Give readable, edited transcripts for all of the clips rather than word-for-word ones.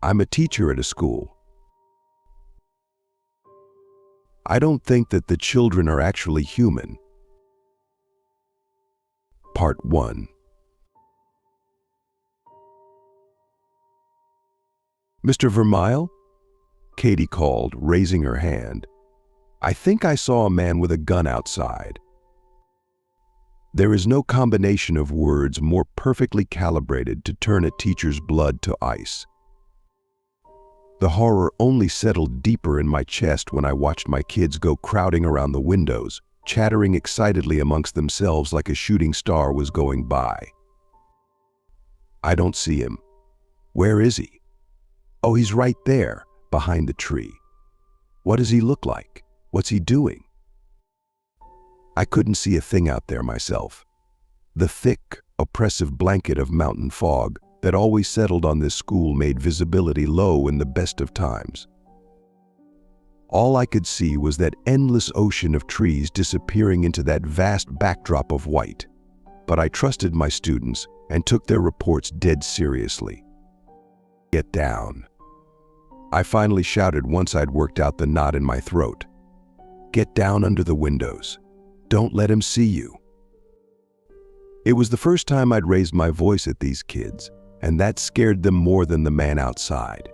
I'm a teacher at a school. I don't think that the children are actually human. Part 1. Mr. Vermeil? Katie called, raising her hand. I think I saw a man with a gun outside. There is no combination of words more perfectly calibrated to turn a teacher's blood to ice. The horror only settled deeper in my chest when I watched my kids go crowding around the windows, chattering excitedly amongst themselves like a shooting star was going by. I don't see him. Where is he? Oh, he's right there, behind the tree. What does he look like? What's he doing? I couldn't see a thing out there myself. The thick, oppressive blanket of mountain fog that always settled on this school made visibility low in the best of times. All I could see was that endless ocean of trees disappearing into that vast backdrop of white. But I trusted my students and took their reports dead seriously. Get down. I finally shouted once I'd worked out the knot in my throat. Get down under the windows. Don't let him see you. It was the first time I'd raised my voice at these kids, and that scared them more than the man outside.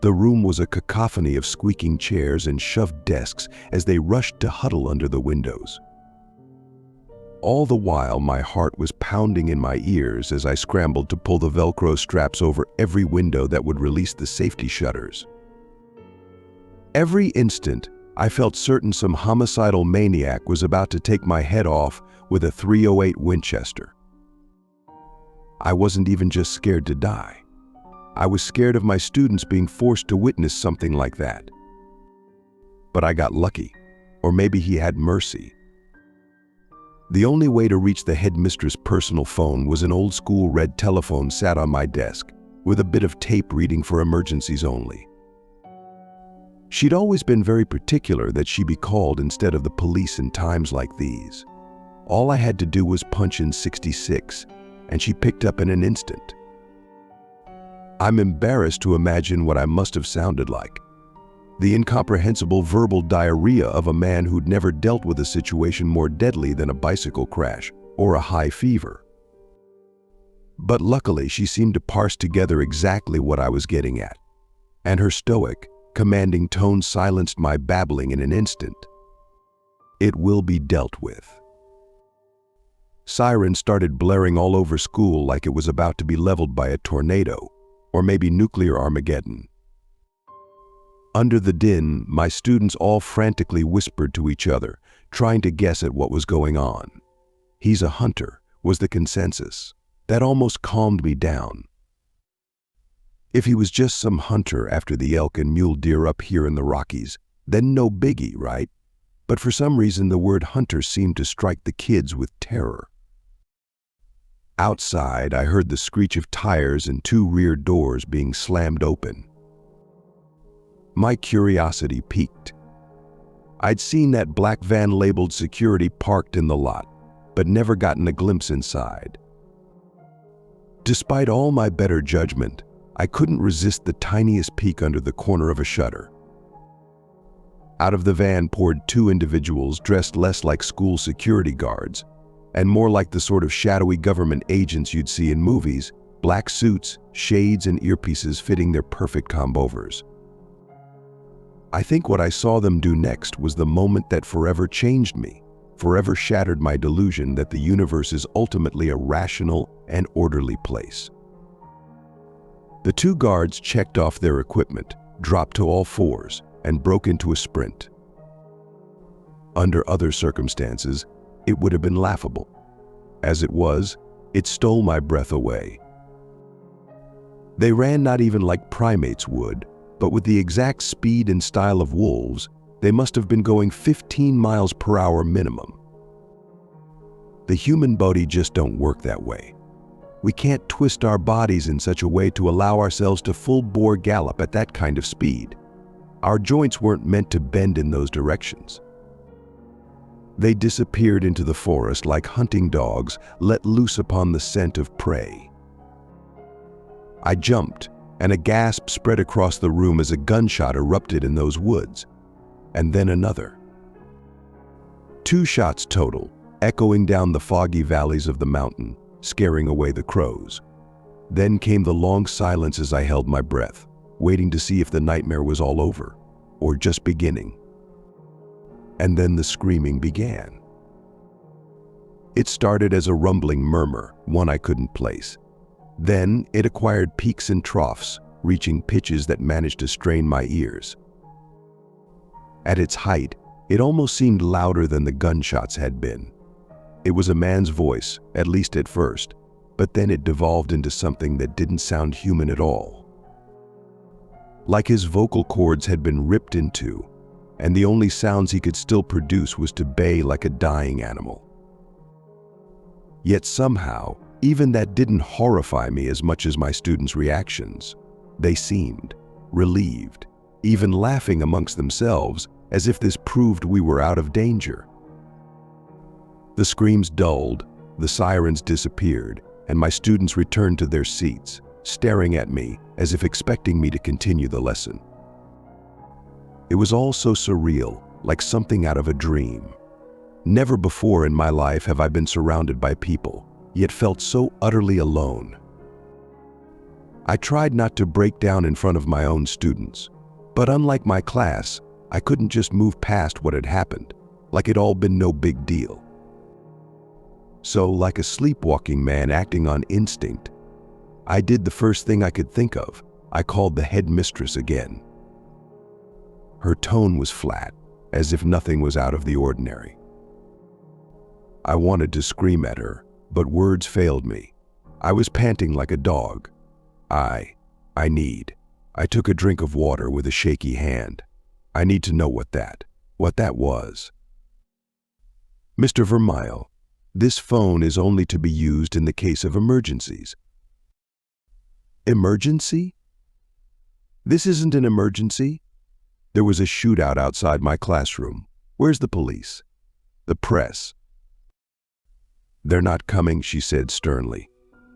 The room was a cacophony of squeaking chairs and shoved desks as they rushed to huddle under the windows. All the while, my heart was pounding in my ears as I scrambled to pull the Velcro straps over every window that would release the safety shutters. Every instant, I felt certain some homicidal maniac was about to take my head off with a .308 Winchester. I wasn't even just scared to die. I was scared of my students being forced to witness something like that. But I got lucky, or maybe he had mercy. The only way to reach the headmistress' personal phone was an old-school red telephone sat on my desk, with a bit of tape reading for emergencies only. She'd always been very particular that she be called instead of the police in times like these. All I had to do was punch in 66, and she picked up in an instant. I'm embarrassed to imagine what I must have sounded like. The incomprehensible verbal diarrhea of a man who'd never dealt with a situation more deadly than a bicycle crash or a high fever. But luckily, she seemed to parse together exactly what I was getting at, and her stoic, commanding tone silenced my babbling in an instant. It will be dealt with. Sirens started blaring all over school like it was about to be leveled by a tornado, or maybe nuclear Armageddon. Under the din, my students all frantically whispered to each other, trying to guess at what was going on. He's a hunter, was the consensus. That almost calmed me down. If he was just some hunter after the elk and mule deer up here in the Rockies, then no biggie, right? But for some reason, the word hunter seemed to strike the kids with terror. Outside, I heard the screech of tires and 2 rear doors being slammed open. My curiosity piqued. I'd seen that black van labeled security parked in the lot, but never gotten a glimpse inside. Despite all my better judgment, I couldn't resist the tiniest peek under the corner of a shutter. Out of the van poured 2 individuals dressed less like school security guards and more like the sort of shadowy government agents you'd see in movies, black suits, shades, and earpieces fitting their perfect combovers. I think what I saw them do next was the moment that forever changed me, forever shattered my delusion that the universe is ultimately a rational and orderly place. The 2 guards checked off their equipment, dropped to all fours, and broke into a sprint. Under other circumstances, it would have been laughable. As it was, it stole my breath away. They ran not even like primates would, but with the exact speed and style of wolves, they must have been going 15 miles per hour minimum. The human body just don't work that way. We can't twist our bodies in such a way to allow ourselves to full-bore gallop at that kind of speed. Our joints weren't meant to bend in those directions. They disappeared into the forest like hunting dogs let loose upon the scent of prey. I jumped, and a gasp spread across the room as a gunshot erupted in those woods, and then another. 2 shots total, echoing down the foggy valleys of the mountain, scaring away the crows. Then came the long silence as I held my breath, waiting to see if the nightmare was all over, or just beginning. And then the screaming began. It started as a rumbling murmur, one I couldn't place. Then it acquired peaks and troughs, reaching pitches that managed to strain my ears. At its height, it almost seemed louder than the gunshots had been. It was a man's voice, at least at first, but then it devolved into something that didn't sound human at all. Like his vocal cords had been ripped in two, and the only sounds he could still produce was to bay like a dying animal. Yet somehow, even that didn't horrify me as much as my students' reactions. They seemed relieved, even laughing amongst themselves, as if this proved we were out of danger. The screams dulled, the sirens disappeared, and my students returned to their seats, staring at me as if expecting me to continue the lesson. It was all so surreal, like something out of a dream. Never before in my life have I been surrounded by people, yet felt so utterly alone. I tried not to break down in front of my own students, but unlike my class, I couldn't just move past what had happened, like it'd all been no big deal. So, like a sleepwalking man acting on instinct, I did the first thing I could think of. I called the headmistress again. Her tone was flat, as if nothing was out of the ordinary. I wanted to scream at her, but words failed me. I was panting like a dog. I took a drink of water with a shaky hand. I need to know what that was. Mr. Vermeil, this phone is only to be used in the case of emergencies. Emergency? This isn't an emergency. There was a shootout outside my classroom. Where's the police? The press? They're not coming, she said sternly.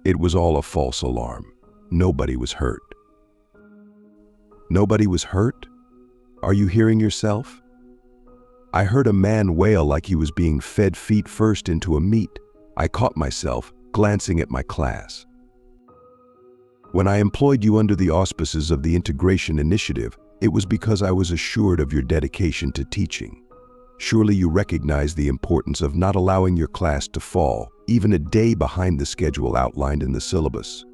It was all a false alarm. Nobody was hurt. Nobody was hurt? Are you hearing yourself? I heard a man wail like he was being fed feet first into a meat. I caught myself glancing at my class. When I employed you under the auspices of the Integration Initiative, it was because I was assured of your dedication to teaching. Surely you recognize the importance of not allowing your class to fall, even a day behind the schedule outlined in the syllabus.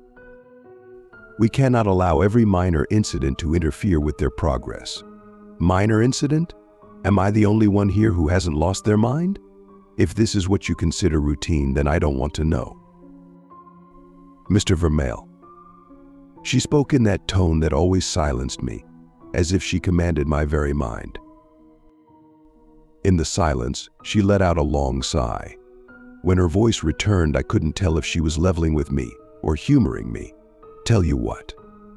We cannot allow every minor incident to interfere with their progress. Minor incident? Am I the only one here who hasn't lost their mind? If this is what you consider routine, then I don't want to know. Mr. Vermeil. She spoke in that tone that always silenced me, as if she commanded my very mind. In the silence, she let out a long sigh. When her voice returned, I couldn't tell if she was leveling with me or humoring me. Tell you what,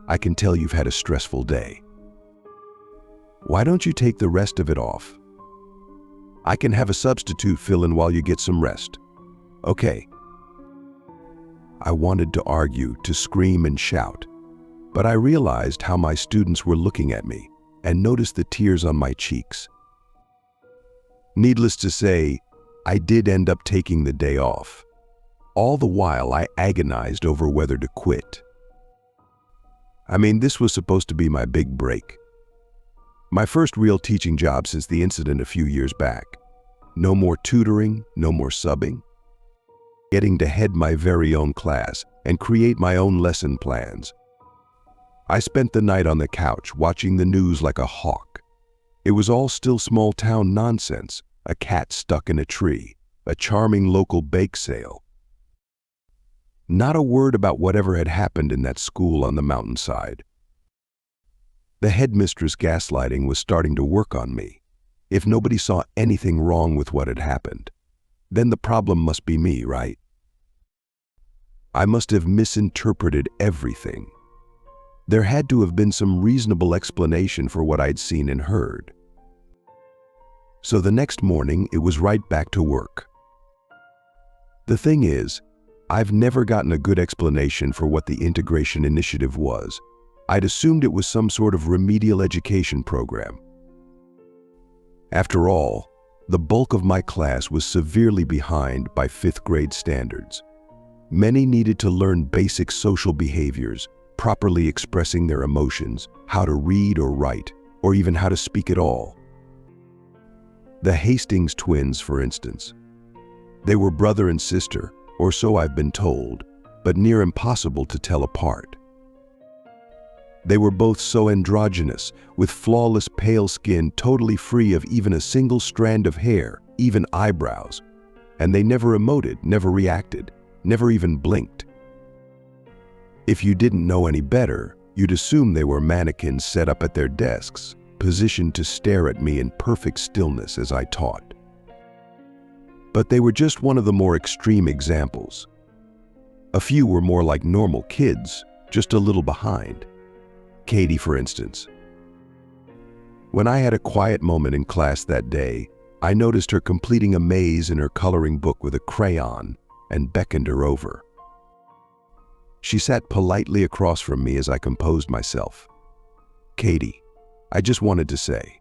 I can tell you've had a stressful day. Why don't you take the rest of it off? I can have a substitute fill in while you get some rest. Okay. I wanted to argue, to scream and shout, but I realized how my students were looking at me and noticed the tears on my cheeks. Needless to say, I did end up taking the day off. All the while, I agonized over whether to quit. I mean, this was supposed to be my big break. My first real teaching job since the incident a few years back. No more tutoring, no more subbing. Getting to head my very own class and create my own lesson plans. I spent the night on the couch watching the news like a hawk. It was all still small-town nonsense, a cat stuck in a tree, a charming local bake sale. Not a word about whatever had happened in that school on the mountainside. The headmistress' gaslighting was starting to work on me. If nobody saw anything wrong with what had happened, then the problem must be me, right? I must have misinterpreted everything. There had to have been some reasonable explanation for what I'd seen and heard. So the next morning, it was right back to work. The thing is, I've never gotten a good explanation for what the Integration Initiative was. I'd assumed it was some sort of remedial education program. After all, the bulk of my class was severely behind by fifth-grade standards. Many needed to learn basic social behaviors, properly expressing their emotions, how to read or write, or even how to speak at all. The Hastings twins, for instance. They were brother and sister, or so I've been told, but near impossible to tell apart. They were both so androgynous, with flawless pale skin totally free of even a single strand of hair, even eyebrows. And they never emoted, never reacted, never even blinked. If you didn't know any better, you'd assume they were mannequins set up at their desks, positioned to stare at me in perfect stillness as I taught. But they were just one of the more extreme examples. A few were more like normal kids, just a little behind. Katie, for instance. When I had a quiet moment in class that day, I noticed her completing a maze in her coloring book with a crayon and beckoned her over. She sat politely across from me as I composed myself. "Katie, I just wanted to say,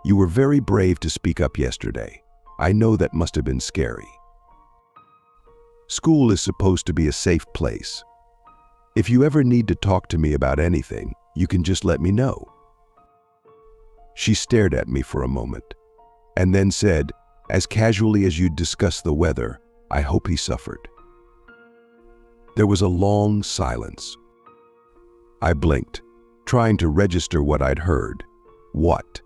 you were very brave to speak up yesterday. I know that must have been scary. School is supposed to be a safe place. If you ever need to talk to me about anything, you can just let me know." She stared at me for a moment, and then said, as casually as you'd discuss the weather, "I hope he suffered." There was a long silence. I blinked, trying to register what I'd heard. What?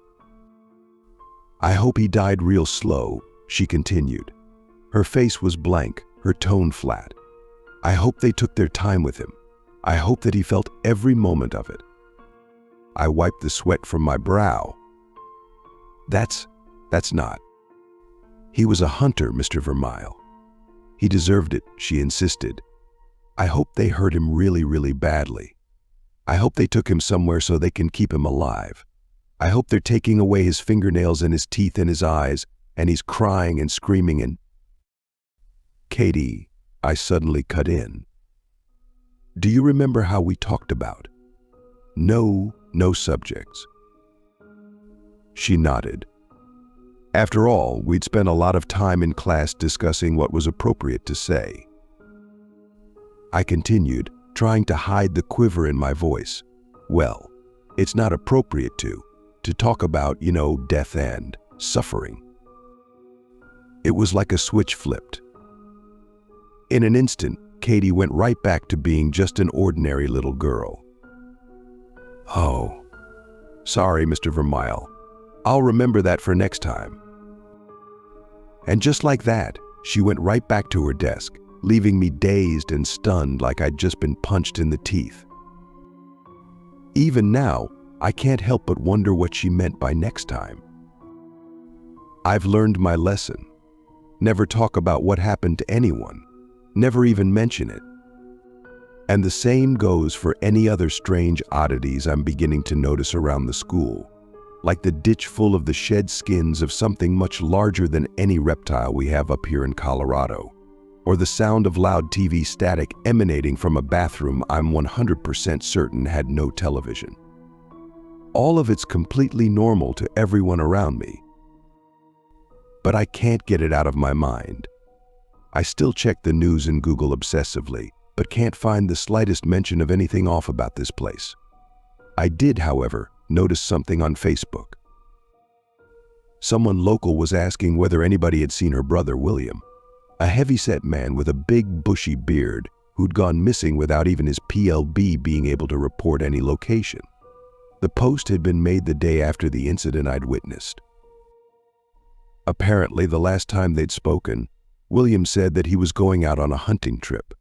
"I hope he died real slow," she continued. Her face was blank, her tone flat. "I hope they took their time with him. I hope that he felt every moment of it." I wiped the sweat from my brow. That's not. He was a hunter, Mr. Vermeil. He deserved it," she insisted. "I hope they hurt him really, really badly. I hope they took him somewhere so they can keep him alive. I hope they're taking away his fingernails and his teeth and his eyes, and he's crying and screaming and—" "Katie," I suddenly cut in. "Do you remember how we talked about? No subjects." She nodded. After all, we'd spent a lot of time in class discussing what was appropriate to say. I continued, trying to hide the quiver in my voice. "Well, it's not appropriate to talk about, death and suffering." It was like a switch flipped. In an instant, Katie went right back to being just an ordinary little girl. "Oh, sorry, Mr. Vermeil. I'll remember that for next time." And just like that, she went right back to her desk, leaving me dazed and stunned like I'd just been punched in the teeth. Even now, I can't help but wonder what she meant by next time. I've learned my lesson. Never talk about what happened to anyone. Never even mention it. And the same goes for any other strange oddities I'm beginning to notice around the school, like the ditch full of the shed skins of something much larger than any reptile we have up here in Colorado, or the sound of loud TV static emanating from a bathroom I'm 100% certain had no television. All of it's completely normal to everyone around me. But I can't get it out of my mind. I still check the news and Google obsessively, but can't find the slightest mention of anything off about this place. I did, however, notice something on Facebook. Someone local was asking whether anybody had seen her brother, William, a heavy-set man with a big, bushy beard who'd gone missing without even his PLB being able to report any location. The post had been made the day after the incident I'd witnessed. Apparently, the last time they'd spoken, William said that he was going out on a hunting trip.